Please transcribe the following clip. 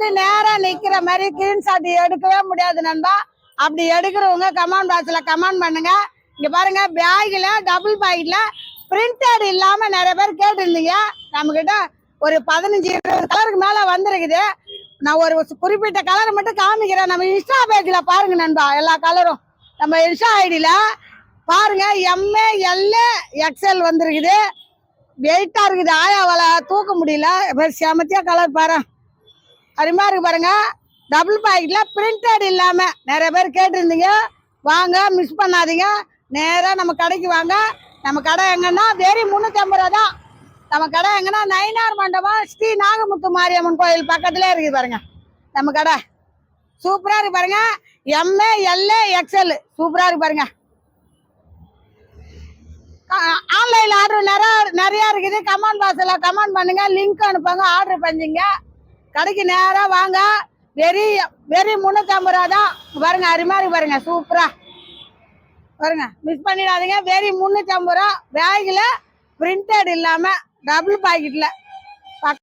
வந்து நேரா நிக்கிற மாதிரி ஸ்கிரீன்ஷாட் எடுக்கவே முடியாது நண்பா. அப்படி எடுக்கிறவங்க கமெண்ட் பாக்ஸ்ல கமெண்ட் பண்ணுங்க. இங்க பாருங்க, பேக்ல டபுள் பாக்கெட்ல பிரிண்டட் இல்லாம நிறைய பேர் கேட்டிருந்தீங்க. நம்ம கிட்ட ஒரு 15-20 கலருக்கு மேல வந்திருக்குது. நான் ஒரு குறிப்பிட்ட கலரை மட்டும் காமிக்கிறேன். நம்ம இன்ஸ்டா பேஜ்ல பாருங்க நண்பா, எல்லா கலரும் நம்ம இன்ஸ்டா ஐடியில பாருங்க. எம்ஏ எல்ஏ எக்ஸ்எல் வந்திருக்குது. வெயிட்டா இருக்குது, ஆயாவால தூக்க முடியல. செமத்தியா கலர் பாரு, அருமையா இருக்கு பாருங்க. டபுள் பாக்கெட்ல பிரிண்டட் இல்லாம நிறைய பேர் கேட்டிருந்தீங்க. வாங்க, மிஸ் பண்ணாதீங்க. நேரா நம்ம கடைக்கு வாங்க. நம்ம கடை எங்கன்னா வெறும் 350 ரூபா தான். நம்ம கடை எங்கன்னா நயினார் மண்டபம் ஸ்ரீ நாகமுத்து மாரியம்மன் கோயில் பக்கத்துல இருக்குது பாருங்க. நம்ம கடை சூப்பரா இருக்கு பாருங்க. எம்ஏ எல்ஏ எக்ஸ்எல் சூப்பரா இருக்கு பாருங்க. ஆன்லைன்ல ஆர்டர் நிறைய இருக்குது. கமெண்ட் பாக்ஸ்ல கமெண்ட் பண்ணுங்க, லிங்க் அனுப்புங்க, ஆர்டர் பண்ணிங்க. கடைக்கு நேரா வாங்க. வெறும் 350 ரூபா தான் பாருங்க. அருமையா இருக்கு பாருங்க, சூப்பரா பாருங்க. மிஸ் பண்ணிடாதீங்க. வெறும் 350 ரூபா. பேக்ல பிரிண்டட் இல்லாம டபுள் பாக்கெட்ல